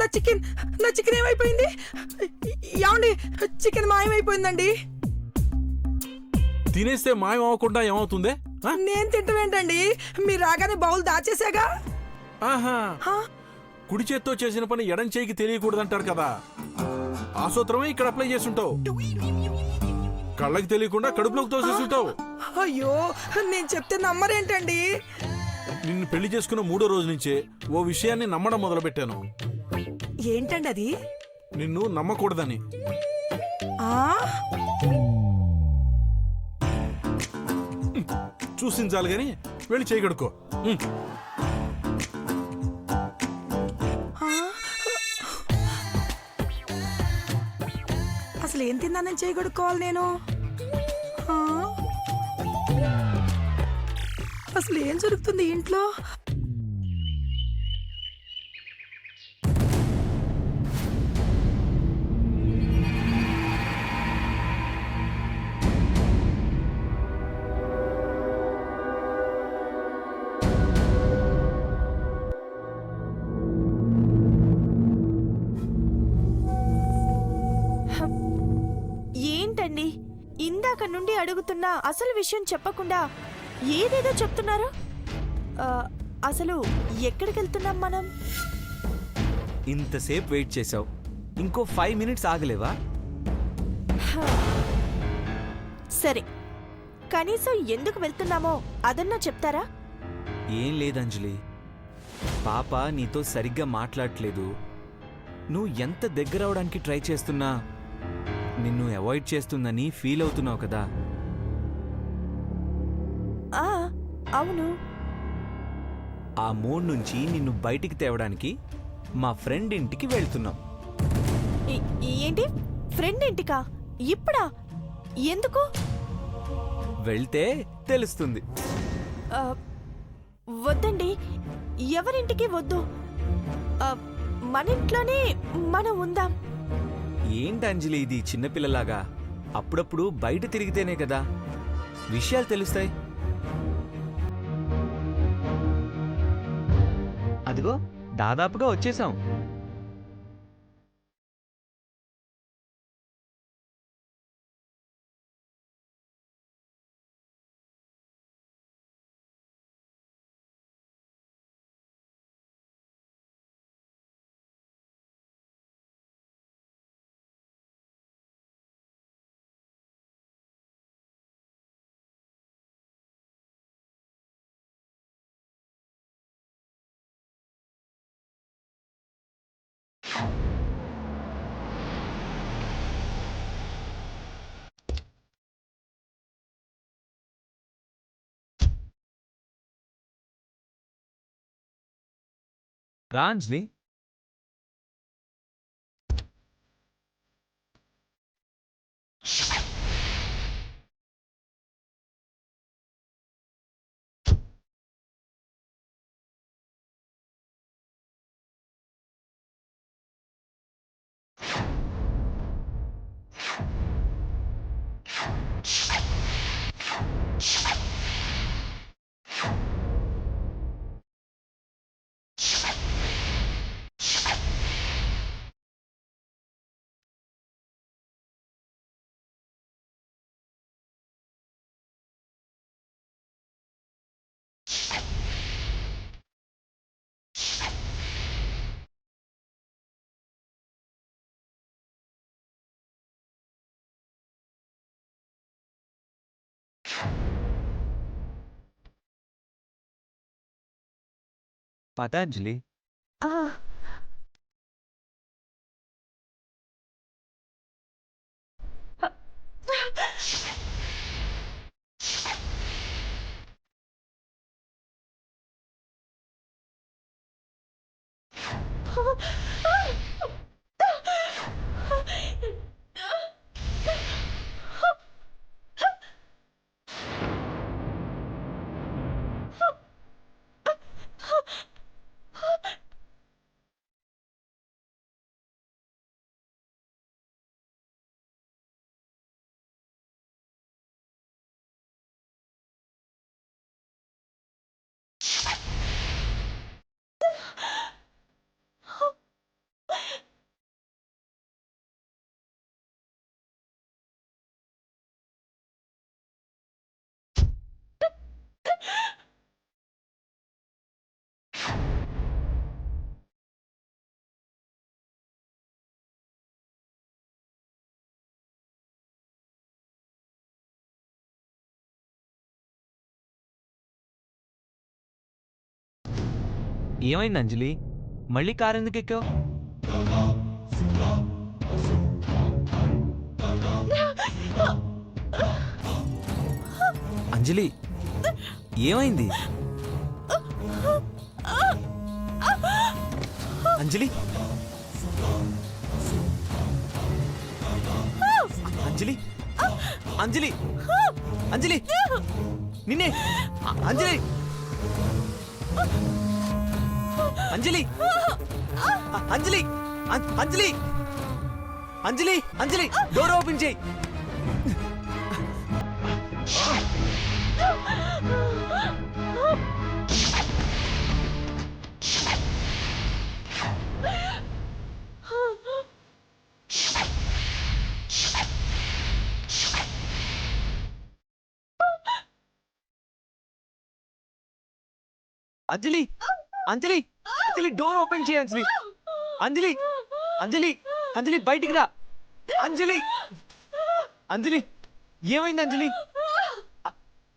నా చికెన్ ఏమైపోయింది? ఏమండి, చికెన్ మాయమైపోయిందండి. తినేస్తే మాయం అవ్వకుండా ఏమవుతుంది? నేను తింటమేంటండి, మీరు రాగానే బౌల్ దాచేసాగా. ఆహా, కుడి చేత్తో చేసిన పని ఎడం చేయికి తెలియకూడదంటారు కదా, ఆ సూత్రమే ఇక్కడ అప్లై చేస్తుంటావు. కళ్ళకి తెలియకుండా కడుపులోకి తోసేస్తుంటావు. అయ్యో, నేను చెప్తే నమ్మరేంటండి? నిన్ను పెళ్లి చేసుకున్న 3వ రోజు నుంచే ఓ విషయాన్ని నమ్మడం మొదలుపెట్టాను. ఏంటండి అది? నిన్ను నమ్మకూడదని. చూసించాలి గాని వెళ్ళి చేయగడుకో. అసలు ఏం తిన్నానని చేయగడుకోవాలి నేను? అసలు ఏం జరుగుతుంది ఇంట్లో? ఏంటండి, ఇందాక నుండి అడుగుతున్నా అసలు విషయం చెప్పకుండా ఏదేదో చెప్తున్నారు. అసలు ఎక్కడికి వెళ్తున్నాం మనం? ఇంతసేపు వెయిట్ చేసావు, ఇంకో 5 మినిట్స్ ఆగలేవా? సరే, కనీసం ఎందుకు వెళ్తున్నామో అదన్నా చెప్తారా? ఏం లేదంజలి, పాప నీతో సరిగ్గా మాట్లాడట్లేదు. నువ్వు ఎంత దగ్గర అవడానికి ట్రై చేస్తున్నా నిన్ను అవాయిడ్ చేస్తుందని ఫీల్ అవుతున్నావు కదా. అవును. ఆ మూడ్ నుంచి నిన్ను బయటికి తేవడానికి మా ఫ్రెండ్ ఇంటికి వెళ్తున్నాం. ఏంటి, ఫ్రెండ్ ఇంటికా? ఇప్పుడా? ఎందుకు? వెళ్తే తెలుస్తుంది. వద్దండి, ఎవరింటికి వద్దు. మన ఇంట్లోనే మనం ఉందాం. ఏంటి అంజలి ఇది చిన్నపిల్లలాగా? అప్పుడప్పుడు బయట తిరిగితేనే కదా విషయాలు తెలుస్తాయి. అదిగో దాదాపుగా వచ్చేసాం. రాంజ్ని పతాంజలి ఏమైంది అంజలి? మళ్ళీ కారు ఎందుకు ఎక్కావు? అంజలి, ఏమైంది? అంజలి, అంజలి, అంజలి, అంజలి, నిన్నే! అంజలి, అంజలి, అంజలి, అంజలి, అంజలి, అంజలి, డోర్ ఓపెన్ చేయి. అంజలి, అంజలి, అంజలి, డోర్ ఓపెన్ చేయి. అంజలి, అంజలి, అంజలి, అంజలి, బయటికి రా. అంజలి, అంజలి, ఏమైంది అంజలి?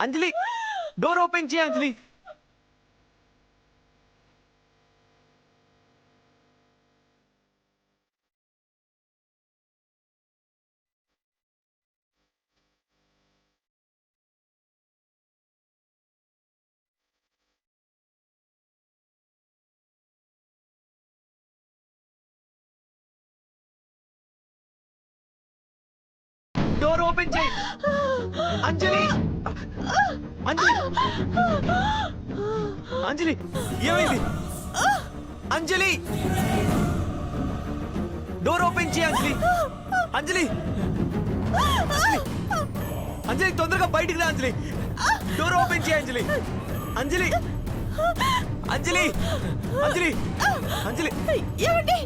అంజలి, డోర్ ఓపెన్ చేయి. అంజలి, డోర్ ఓపెన్ చేయి. అంజలి, అంజలి, అంజలి, ఏమైంది? అంజలి, డోర్ ఓపెన్ చేయి. అంజలి, అంజలి, అంజలి, అంజలి, తొందరగా బయటికి రా. అంజలి, డోర్ ఓపెన్ చేయి. అంజలి, అంజలి, అంజలి, అంజలి, అంజలి, ఏమండి?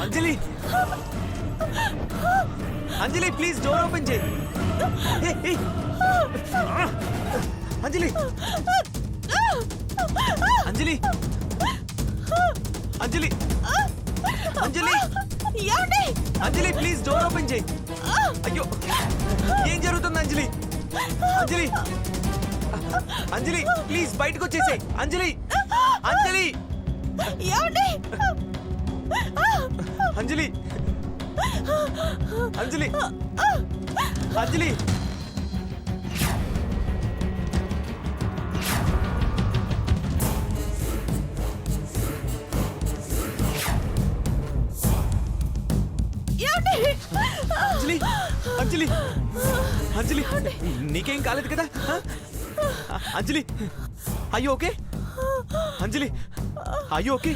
అంజలి, అంజలి, ప్లీజ్ డోర్ ఓపెన్ చేయి. అంజలి, అంజలి, అంజలి, అంజలి, ఏమండి? అంజలి, ప్లీజ్ డోర్ ఓపెన్ చేయి. అయ్యో, ఏం జరుగుతుంది అంజలి? అంజలి, అంజలి, ప్లీజ్ బయటకు వచ్చేసేయ్. అంజలి, అంజలి, ఏమండి? అంజలి, అంజలి, అంజలి, ఏమండి? అంజలి, అంజలి, అంజలి, నీకేం కాలేదు కదా? అంజలి, అయ్యో ఓకే? అంజలి, అయ్యో ఓకే?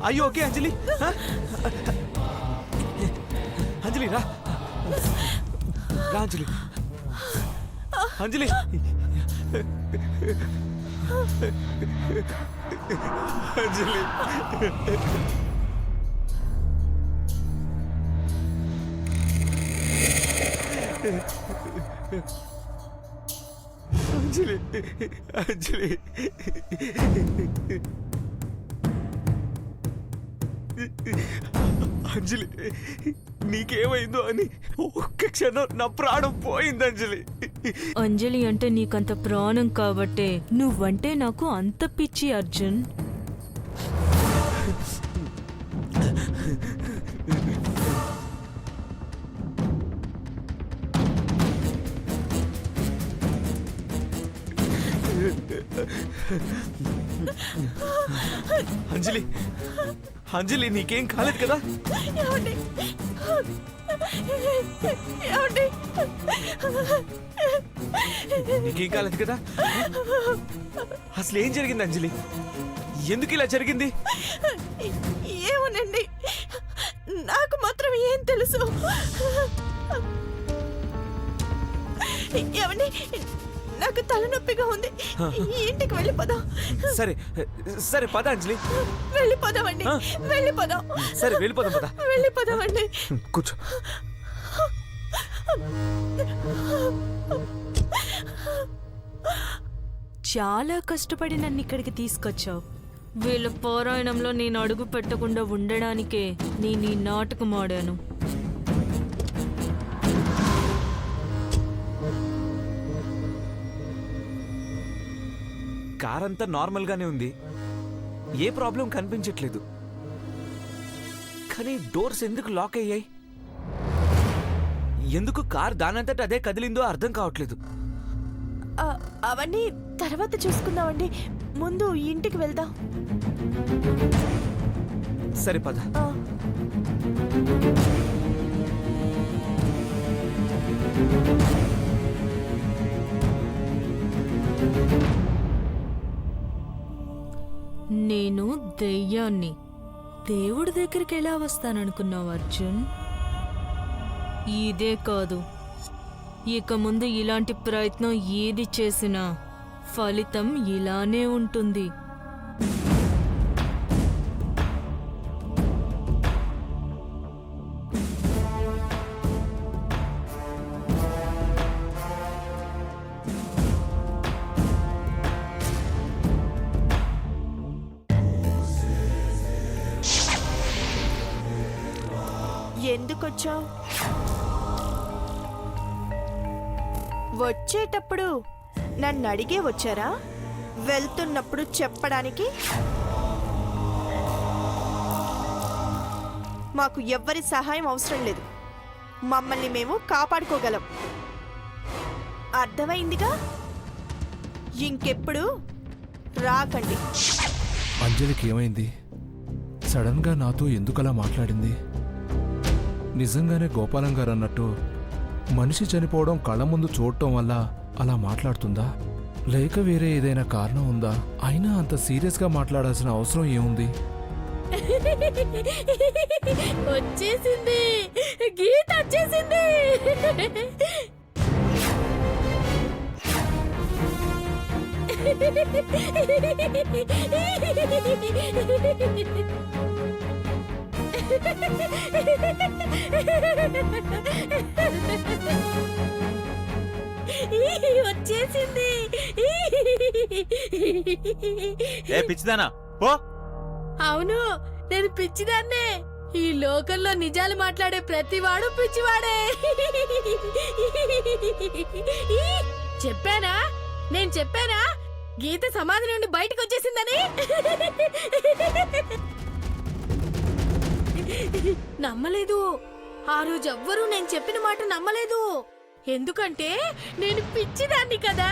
అయ్యో ఓకే అంజలి? అంజలి, రా రా. అంజలి, అంజలి, అంజలి, అంజలి, అంజలి, అంజలి, నీకేమైందో అని ఒక్క క్షణం నా ప్రాణం పోయింది అంజలి. అంజలి అంటే నీకంత ప్రాణం కాబట్టే నువ్వంటే నాకు అంత పిచ్చి అర్జున్. అంజలి, అంజలి, నీకేం కాలేదు కదా? ఏమండి? ఏమండి? నీకేం కాలేదు కదా? అసలు ఏం జరిగింది అంజలి? ఎందుకు ఇలా జరిగింది? ఏమోనండి, నాకు మాత్రం ఏం తెలుసు. ఏమండి, నాకు తలనొప్పిగా ఉంది. ఇంటికి వెళ్ళిపోదాం. సరే సరే పద అంజలి. వెళ్ళిపోదామండి, వెళ్ళిపోదాం. సరే వెళ్ళిపోదాం, పద. వెళ్ళిపోదామండి. కూర్చో. చాలా కష్టపడి నన్ను ఇక్కడికి తీసుకొచ్చావు. వీళ్ళ పారాయణంలో నేను అడుగు పెట్టకుండా ఉండడానికే నేను ఈ నాటకం ఆడాను. కార్ అంతా నార్మల్ గానే ఉంది. ఏ ప్రాబ్లం కనిపించట్లేదు. కానీ డోర్స్ ఎందుకు లాక్ అయ్యాయి? ఎందుకు కార్ దానంతట అదే కదిలిందో అర్థం కావట్లేదు. అవన్నీ తర్వాత చూసుకుందామండి. ముందు ఇంటికి వెళ్దాం. సరే పద. నేను దెయ్యాన్ని దేవుడి దగ్గరికి ఎలా వస్తాననుకున్నావు అర్జున్? ఇదే కాదు, ఇక ముందు ఇలాంటి ప్రయత్నం ఏది చేసినా ఫలితం ఇలానే ఉంటుంది. ఎందుకొచ్చావు? వచ్చేటప్పుడు నన్ను అడిగే వచ్చారా? వెళ్తున్నప్పుడు చెప్పడానికి? మాకు ఎవ్వరి సహాయం అవసరం లేదు. మమ్మల్ని మేము కాపాడుకోగలం. అర్థమైందిగా? ఇంకెప్పుడు రాకండి. అంజలికి ఏమైంది? సడన్ గా నాతో ఎందుకలా మాట్లాడింది? నిజంగానే గోపాలం గారు అన్నట్టు మనిషి చనిపోవడం కళ్ళ ముందు చూడటం వల్ల అలా మాట్లాడుతుందా, లేక వేరే ఏదైనా కారణం ఉందా? అయినా అంత సీరియస్ గా మాట్లాడాల్సిన అవసరం ఏముంది? వచ్చేసింది, గీత వచ్చేసింది. వచ్చేసింది. ఏ పిచ్చిదానా పో. అవును, నేను పిచ్చిదాన్నే. ఈ లోకంలో నిజాలు మాట్లాడే ప్రతివాడు పిచ్చివాడే. చెప్పానా? నేను చెప్పానా గీత సమాధి నుండి బయటకు వచ్చేసిందని? నమ్మలేదు. ఆ రోజు ఎవ్వరూ నేను చెప్పిన మాట నమ్మలేదు. ఎందుకంటే నేను పిచ్చిదాన్ని కదా.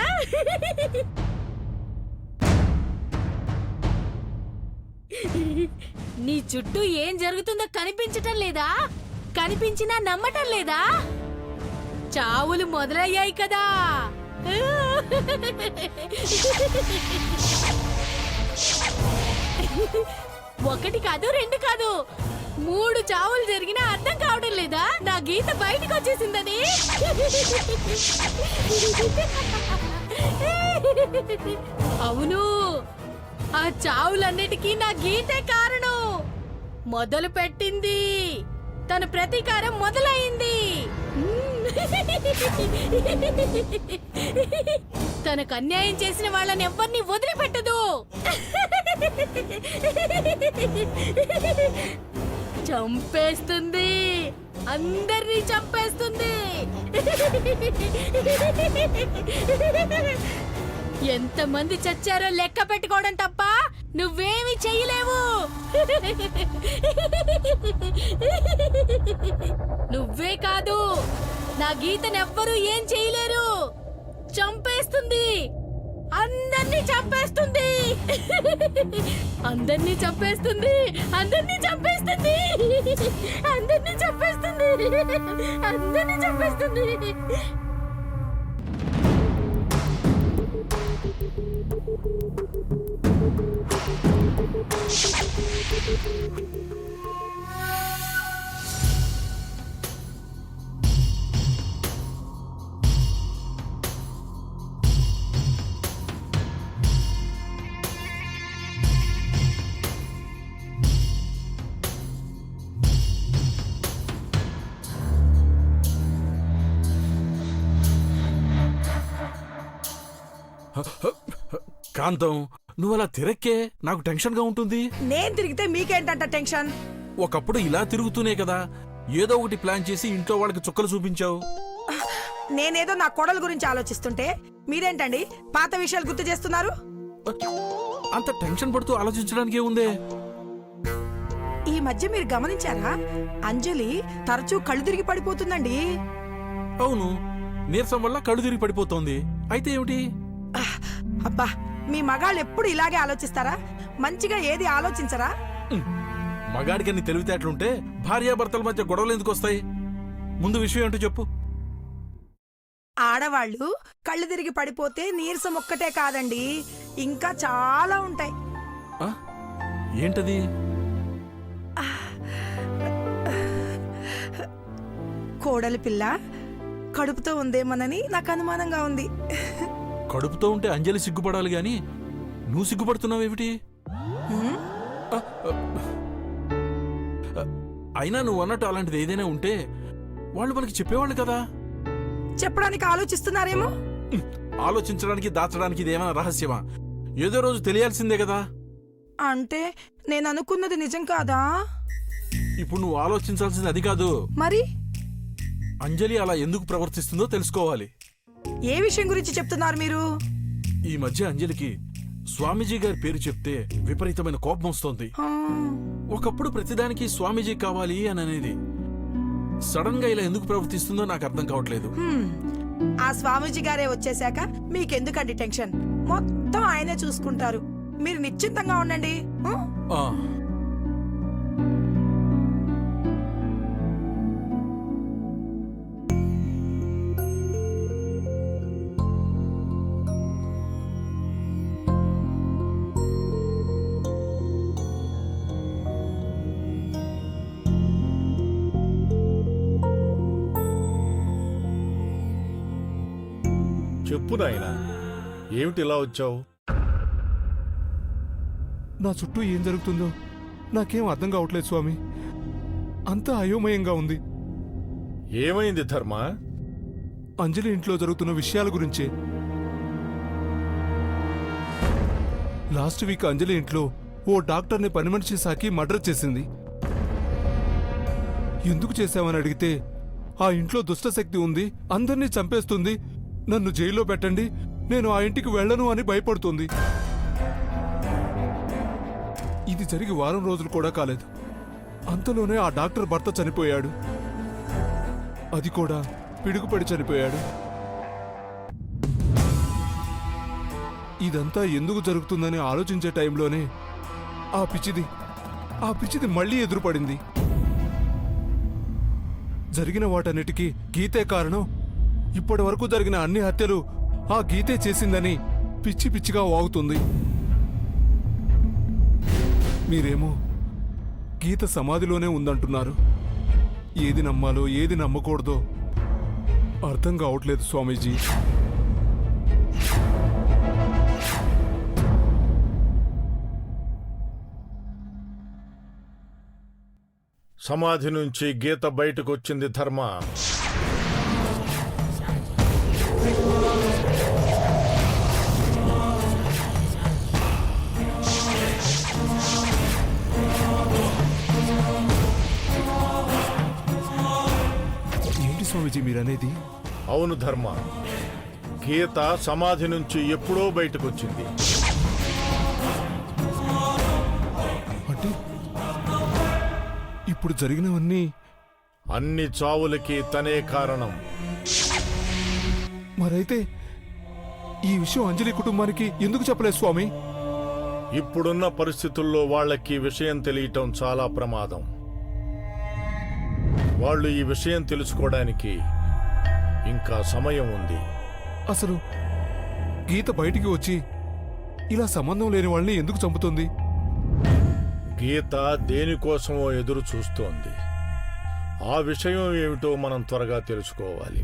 నీ చుట్టూ ఏం జరుగుతుందో కనిపించటం లేదా? కనిపించినా నమ్మటం లేదా? చావులు మొదలయ్యాయి కదా. ఒకటి కాదు, రెండు కాదు, 3 చావులు జరిగినా అర్థం కావడం లేదా నా గీత బయటకు వచ్చేసిందని? అవును, ఆ చావులన్నిటికీ నా గీతే కారణం. మొదలు పెట్టింది, తన ప్రతీకారం మొదలైంది. తనకు అన్యాయం చేసిన వాళ్ళని ఎవరిని వదిలిపెట్టదు. చంపేస్తుంది, అందరినీ చంపేస్తుంది. ఎంతమంది చచ్చారో లెక్క పెట్టుకోవడం తప్ప నువ్వేమి చెయ్యలేవు. నువ్వే కాదు, నా గీతనెవ్వరూ ఏం చేయలేరు. చంపేస్తుంది, అందర్నీ చంపేస్తుంది. అందర్నీ చంపేస్తుంది, అందర్నీ చంపేస్తుంది, అందర్నీ చంపేస్తుంది, అందర్నీ చంపేస్తుంది. కాంతం, నువ్వు అలా తిరక్కే నాకు టెన్షన్ గా ఉంటుంది. నేను తిరిగితే మీకేంటంట టెన్షన్? ఒకప్పుడు ఇలా తిరుగుతూనే కదా ఏదో ఒకటి ప్లాన్ చేసి ఇంట్లో వాళ్ళకి చుక్కలు చూపించావు. నేనేదో నా కోడల గురించి ఆలోచిస్తుంటే మీరేంటండి పాత విషయాలు గుర్తు చేస్తున్నారు? అంత టెన్షన్ పడుతూ ఆలోచించడానికి ఏముందే? ఈ మధ్య మీరు గమనించారా, అంజలి తరచూ కళ్ళు తిరిగి పడిపోతుందండి. అవును, నీరసం వల్ల కళ్ళు తిరిగి పడిపోతోంది. అయితే ఏమిటి? అబ్బా, మీ మగాళ్ళు ఎప్పుడు ఇలాగే ఆలోచిస్తారా? మంచిగా ఏది ఆలోచించరా? మగాడికి అన్ని తెలివితేటలుంటే భార్యాభర్తల మధ్య గొడవలు ఎందుకు వస్తాయి? ముందు విషయం ఏంటో చెప్పు. ఆడవాళ్ళు కళ్ళు తిరిగి పడిపోతే నీరసం ఒక్కటే కాదండి, ఇంకా చాలా ఉంటాయి. ఆ? ఏంటది? కోడలి పిల్ల కడుపుతో ఉందేమోనని నాకు అనుమానంగా ఉంది. కడుపుతో ఉంటే అంజలి సిగ్గుపడాలి గాని నువ్వు సిగ్గుపడుతున్నావేమిటి? హ్మ్? అయినా నువ్వు అన్నట్టు అలాంటిది ఏదైనా ఉంటే వాళ్ళు మనకి చెప్పేవాళ్ళు కదా. చెప్పడానికి ఆలోచిస్తున్నారేమో. ఆలోచించడానికి దాచడానికి ఇదేమైనా రహస్యమా? ఏదో రోజు తెలియాల్సిందే కదా. అంటే నేను అనుకున్నది నిజం కాదా? ఇప్పుడు నువ్వు ఆలోచించాల్సింది అది కాదు. మరి అంజలి అలా ఎందుకు ప్రవర్తిస్తుందో తెలుసుకోవాలి. ఏ విషయం గురించి చెప్తున్నారు మీరు? ఈ మధ్య అంజలికి స్వామీజీ గారి పేరు చెప్తే విపరీతమైన కోపం వస్తోంది. ఆ, ఒకప్పుడు ప్రతిదానికి స్వామీజీ కావాలి అని అనేది. సడన్ గా ఇలా ఎందుకు ప్రవర్తిస్తుందో నాకు అర్థం కావట్లేదు. ఆ స్వామీజీ గారే వచ్చేశాక మీకెందుకండి టెన్షన్? మొత్తం ఆయనే చూసుకుంటారు. మీరు నిశ్చింతంగా ఉండండి. ఆ, చెప్పు నాయనా, ఏమిటి ఇలా వచ్చావు? నా చుట్టూ ఏం జరుగుతుందో నాకేం అర్థం కావట్లేదు స్వామి. అంతా అయోమయంగా ఉంది. ఏమైంది ధర్మ? అంజలి ఇంట్లో జరుగుతున్న విషయాల గురించే. లాస్ట్ వీక్ అంజలి ఇంట్లో ఓ డాక్టర్ని పని మనిషి సాకి మర్డర్ చేసింది. ఎందుకు చేశామని అడిగితే ఆ ఇంట్లో దుష్టశక్తి ఉంది, అందర్నీ చంపేస్తుంది, నన్ను జైల్లో పెట్టండి, నేను ఆ ఇంటికి వెళ్ళను అని భయపడుతుంది. ఇది జరిగి వారం రోజులు కూడా కాలేదు. అంతలోనే ఆ డాక్టర్ భర్త చనిపోయాడు. అది కూడా పిడుగుపడి చనిపోయాడు. ఇదంతా ఎందుకు జరుగుతుందని ఆలోచించే టైంలోనే ఆ పిచ్చిది మళ్ళీ ఎదురుపడింది. జరిగిన వాటన్నిటికీ గీతే కారణం, ఇప్పటి వరకు జరిగిన అన్ని హత్యలు ఆ గీతే చేసిందని పిచ్చి పిచ్చిగా వాగుతుంది. మీరేమో గీత సమాధిలోనే ఉందంటున్నారు. ఏది నమ్మాలో ఏది నమ్మకూడదో అర్థం కావట్లేదు స్వామీజీ. సమాధి నుంచి గీత బయటకొచ్చింది ధర్మ. ఏంటి స్వామీజీ మీరనేది? అవును ధర్మ, గీత సమాధి నుంచి ఎప్పుడో బయటకొచ్చింది. అంటే ఇప్పుడు జరిగినవన్నీ అన్ని చావులకి తనే కారణం. మరైతే ఈ విషయం అంజలి కుటుంబానికి ఎందుకు చెప్పలేదు స్వామి? ఇప్పుడున్న పరిస్థితుల్లో వాళ్ళకి విషయం తెలియటం చాలా ప్రమాదం. వాళ్ళు ఈ విషయం తెలుసుకోవడానికి ఇంకా సమయం ఉంది. అసలు గీత బయటికి వచ్చి ఇలా సంబంధం లేని వాళ్ళని ఎందుకు చంపుతుంది? గీత దేనికోసమో ఎదురు చూస్తోంది. ఆ విషయం ఏమిటో మనం త్వరగా తెలుసుకోవాలి.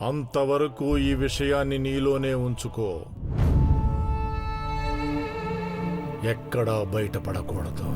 అంతవరకు ఈ విషయాన్ని నీలోనే ఉంచుకో, ఎక్కడా బయటపడకూడదు.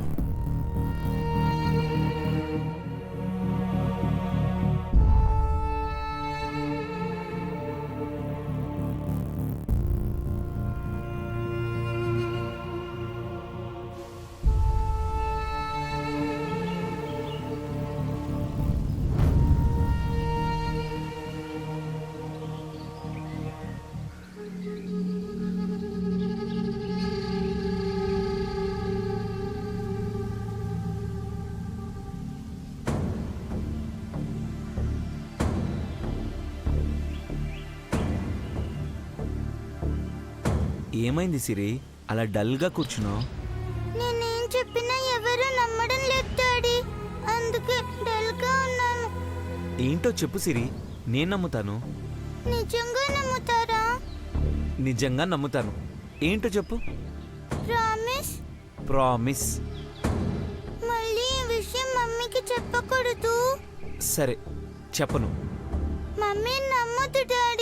ఏమైంది సిరి అలా డల్గా కూర్చున్నావు? నేనేం చెప్పినా ఎవరు నమ్మడం లేదు డాడీ, అందుకే డల్గా ఉన్నాను. ఏంటో చెప్పు సిరి, నేను నమ్ముతాను. నిజంగా నమ్ముతారా? నిజంగా నమ్ముతాను. ఏంటో చెప్పు. ప్రామిస్. ప్రామిస్. మళ్ళీ ఈ విషయం మమ్మీకి చెప్పకూడదు. సరే చెప్పను. మమ్మీ నమ్మదు డాడీ.